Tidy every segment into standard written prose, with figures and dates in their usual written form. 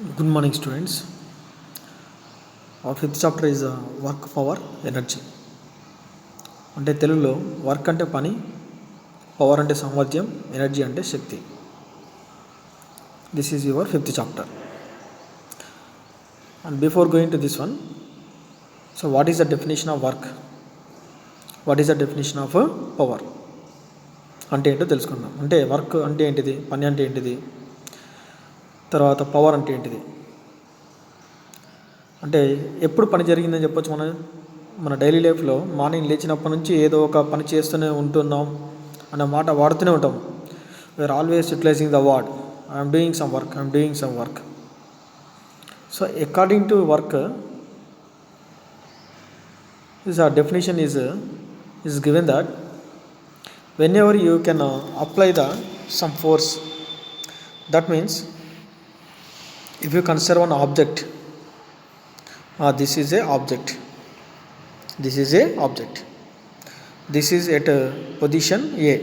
Good morning, students. Our fifth chapter is work, power, energy. అంటే తెలుగులో work అంటే పని, పవర్ అంటే సామర్థ్యం, ఎనర్జీ అంటే శక్తి. This is your fifth chapter. And before going to this one, so what is the definition of work? What is the definition of power? అంటే ఏంటో తెలుసుకుందాం. అంటే వర్క్ అంటే ఏంటిది, పని అంటే ఏంటిది, తర్వాత పవర్ అంటే ఏంటిది. అంటే ఎప్పుడు పని జరిగిందని చెప్పొచ్చు. మన డైలీ లైఫ్లో మార్నింగ్ లేచినప్పటి నుంచి ఏదో ఒక పని చేస్తూనే ఉంటున్నాం అన్న మాట వాడుతూనే ఉంటాం. We are always utilizing the word I'm doing some work. So according to work is our definition is given that whenever you can apply the some force, that means if you consider one object, this is a object, this is at position A,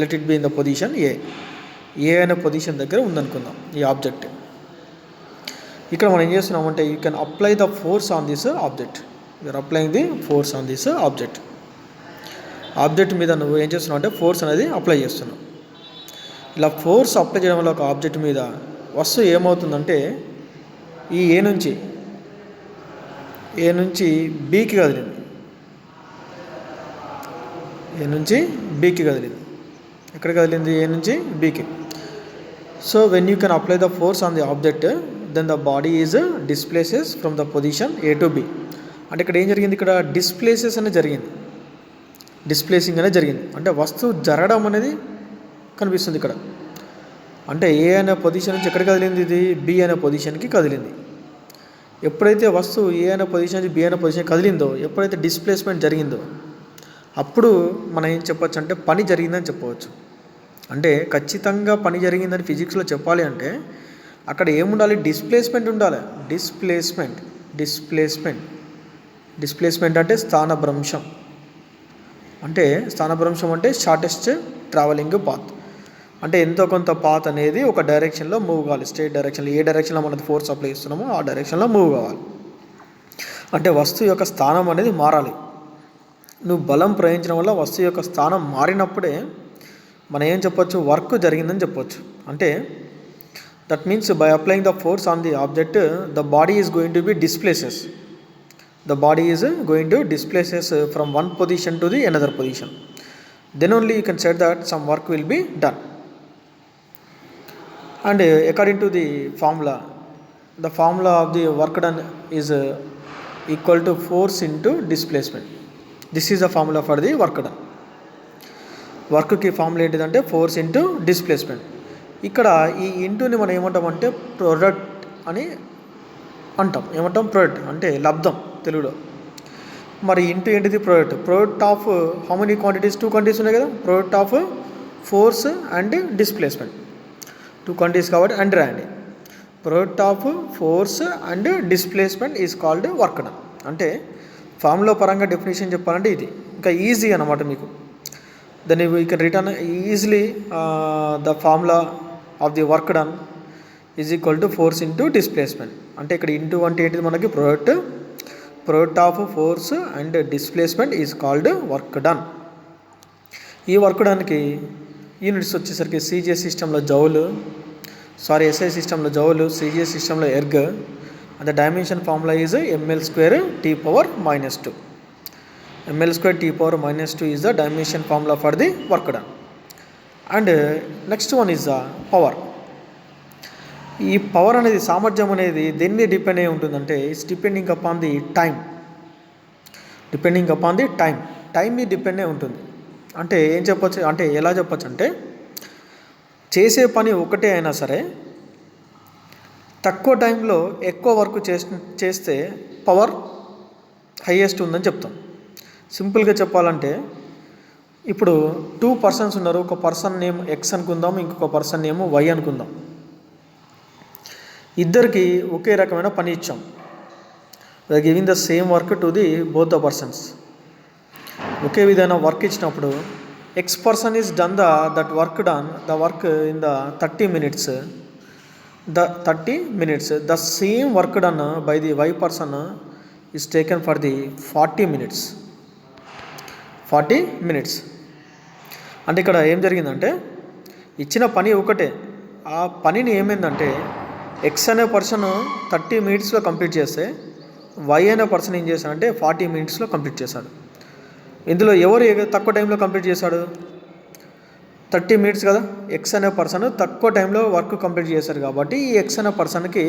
let it be in the position A అనే position దగ్గర ఉందనుకుందాం ఈ object. ఇక్కడ మనం ఏం చేస్తున్నామంటే you can apply the force on this object. You are applying the force on this object మీద నువ్వు ఏం చేస్తున్నావు అంటే ఫోర్స్ అనేది అప్లై చేస్తున్నావు. ఇలా ఫోర్స్ అప్లై చేయడం వల్ల ఒక ఆబ్జెక్ట్ మీద వస్తువు ఏమవుతుందంటే ఈ ఏ నుంచి బీకి కదిలింది, ఎక్కడ కదిలింది, ఏ నుంచి బీకి. So when you can apply the force on the object then the body is displaces from the position A to B. అంటే ఇక్కడ ఏం జరిగింది, ఇక్కడ డిస్ప్లేసింగ్ అనేది జరిగింది. అంటే వస్తువు జరగడం అనేది కనిపిస్తుంది ఇక్కడ. అంటే ఏ అనే పొజిషన్ నుంచి ఎక్కడ కదిలింది, ఇది బి అనే పొజిషన్కి కదిలింది. ఎప్పుడైతే వస్తువు ఏ అనే పొజిషన్ నుంచి బి అనే పొజిషన్ కదిలిందో, ఎప్పుడైతే డిస్ప్లేస్మెంట్ జరిగిందో అప్పుడు మనం ఏం చెప్పొచ్చు అంటే పని జరిగిందని చెప్పవచ్చు. అంటే ఖచ్చితంగా పని జరిగిందని ఫిజిక్స్లో చెప్పాలి అంటే అక్కడ ఏముండాలి, డిస్ప్లేస్మెంట్ ఉండాలి. డిస్ప్లేస్మెంట్ అంటే స్థానభ్రంశం. అంటే షార్టెస్ట్ ట్రావెలింగ్ పాత్. అంటే ఎంతో కొంత పాత్ అనేది ఒక డైరెక్షన్లో మూవ్ కావాలి, స్ట్రైట్ డైరెక్షన్లో. ఏ డైరెక్షన్లో మనం ఫోర్స్ అప్లై చేస్తున్నామో ఆ డైరెక్షన్లో మూవ్ కావాలి. అంటే వస్తువు యొక్క స్థానం అనేది మారాలి. నువ్వు బలం ప్రయోగించడం వల్ల వస్తువు యొక్క స్థానం మారినప్పుడే మనం ఏం చెప్పొచ్చు, వర్క్ జరిగిందని చెప్పొచ్చు. అంటే that means by applying the force on the object the body is going to be displaces. from one position to the another position. Then only you can say that some work will be done. And according to the formula of the work done is equal to force into displacement. This is the formula for the work done. Work కి formula ఏంటిదంటే force into displacement. ఇక్కడ ఈ ఇంటూని మనం ఏమంటామంటే product అని అంటాం. Product అంటే లబ్ధం తెలుగులో. మరి ఇంటూ ఏంటిది, product of how many quantities, 2 quantities ఉన్నాయి కదా. Product of force and displacement 2 quantities కాబట్టి అండ్ రాయండి. Product of force and displacement is called work done. అంటే ఫార్ములా పరంగా డెఫినేషన్ చెప్పాలంటే ఇది ఇంకా ఈజీ అన్నమాట మీకు. Then you can return easily the formula of the work done is equal to force into displacement. అంటే ఇక్కడ ఇంటూ అంటే ఏంటిది మనకి product of force and displacement is called work done. ఈ వర్క్ డన్కి యూనిట్స్ వచ్చేసరికి సిజిఎస్ సిస్టంలో జౌలు, ఎస్ఐ సిస్టంలో జౌలు, CGS సిస్టంలో erg. And the dimension formula is ml² T⁻². ml² T⁻² is the dimension formula for the work done. And next one is the power. ఈ power అనేది, సామర్థ్యం అనేది దేన్ని డిపెండ్ అయి ఉంటుందంటే it's depending upon the time. Time మీద depend అయి ఉంటుంది. అంటే ఏం చెప్పొచ్చు అంటే ఎలా చెప్పొచ్చు అంటే చేసే పని ఒకటే అయినా సరే తక్కువ టైంలో ఎక్కువ వర్క్ చేస్తే పవర్ హైయెస్ట్ ఉందని చెప్తాం. సింపుల్గా చెప్పాలంటే ఇప్పుడు 2 పర్సన్స్ ఉన్నారు. ఒక పర్సన్ నేమ్ ఎక్స్ అనుకుందాం, ఇంకొక పర్సన్ నేమ్ వై అనుకుందాం. ఇద్దరికి ఒకే రకమైన పని ఇచ్చాం. Giving the same work to the both the persons. ఒకే విధమైన వర్క్ ఇచ్చినప్పుడు X person is done the work in the 30 minutes, the 30 minutes. The same work done by the y person is taken for the 40 minutes. 40 minutes. అంటే ఇక్కడ ఏం జరిగిందంటే ఇచ్చిన పని ఒకటే, ఆ పనిని ఏమైందంటే ఎక్స్ అనే పర్సన్ 30 మినిట్స్లో కంప్లీట్ చేస్తే వై అనే పర్సన్ ఏం చేశాడంటే 40 మినిట్స్లో కంప్లీట్ చేశాడు. ఇందులో ఎవరు తక్కువ టైంలో కంప్లీట్ చేశాడు? 30 మినిట్స్ కదా. ఎక్స్ అనే పర్సన్ తక్కువ టైంలో వర్క్ కంప్లీట్ చేశారు కాబట్టి ఈ ఎక్స్ అనే పర్సన్కి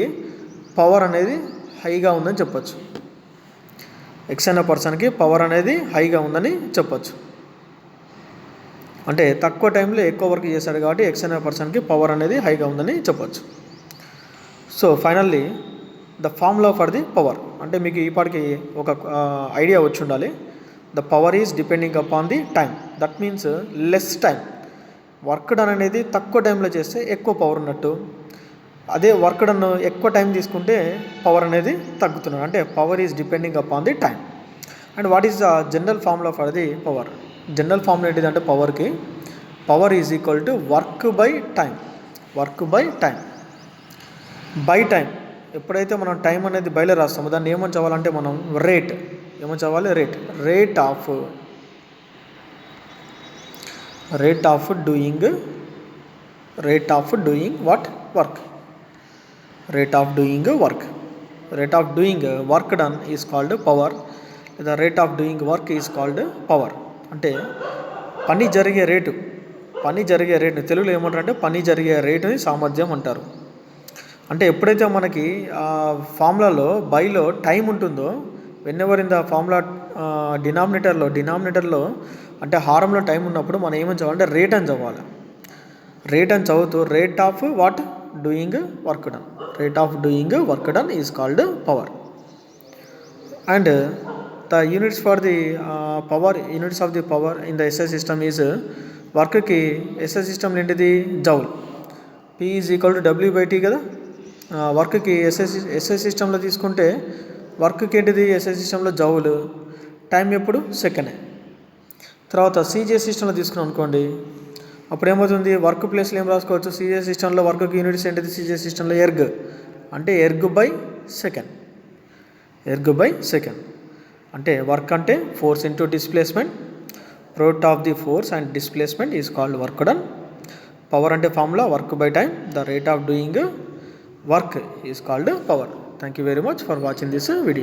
పవర్ అనేది హైగా ఉందని చెప్పొచ్చు. ఎక్స్ అనే పర్సన్కి పవర్ అనేది హైగా ఉందని చెప్పొచ్చు. అంటే తక్కువ టైంలో ఎక్కువ వర్క్ చేశాడు కాబట్టి ఎక్స్ అనే పర్సన్కి పవర్ అనేది హైగా ఉందని చెప్పొచ్చు. So finally the formula for the power అంటే మీకు ఈపాటికి ఒక ఐడియా వచ్చి ఉండాలి. The power is depending upon the time. That means less time. Work done అనేది తక్కువ టైంలో చేస్తే ఎక్కువ పవర్ ఉన్నట్టు, అదే వర్క్ డన్ ఎక్కువ టైం తీసుకుంటే పవర్ అనేది తగ్గుతున్నాడు. అంటే power is depending upon the time. And what is the general formula for the power? General formula ఏంటిదంటే పవర్కి power is equal to work by time. Work by time. By time ఎప్పుడైతే మనం time అనేది బయలు రాస్తామో దాన్ని ఏమని చదవాలంటే మనం రేట్. ఏమని చదవాలి? Rate. Rate of doing what? Work. Rate of doing work. Rate of doing work done is called power. లేదా rate of doing work is called power. అంటే పని జరిగే రేటు తెలుగులో ఏమంటారంటే పని జరిగే రేటుని సామర్థ్యం అంటారు. అంటే ఎప్పుడైతే మనకి ఆ ఫార్ములాలో బైలో టైం ఉంటుందో వెన్నెవర్ ఇన్ ద ఫార్ములా డినామినేటర్లో అంటే హారంలో టైం ఉన్నప్పుడు మనం ఏమని చదవాలంటే రేట్ అని చదవాలి. రేట్ అని చదువుతూ rate of what? Doing work done. Rate of doing work done is called power. And the units for the power, units of the power in the SI system is వర్క్కి SI system ఏంటిది? Joule. P is equal to W T కదా. వర్క్కి SI సిస్టంలో తీసుకుంటే వర్క్కి ఏంటిది? SI సిస్టంలో జౌలు. Time ఎప్పుడు? సెకండే. తర్వాత సీజే సిస్టంలో తీసుకున్నాం అనుకోండి, అప్పుడు ఏమవుతుంది? వర్క్ ప్లేస్లో ఏం రాసుకోవచ్చు? సీజే సిస్టంలో వర్క్కి యూనిట్స్ ఏంటిది? సీజే సిస్టంలో ఎర్గ్. అంటే ఎర్గ్ బై సెకండ్. అంటే వర్క్ అంటే force into displacement. Product of the force and displacement is called work done. Power అంటే formula work by time. The rate of doing work is called power. Thank you very much for watching this video.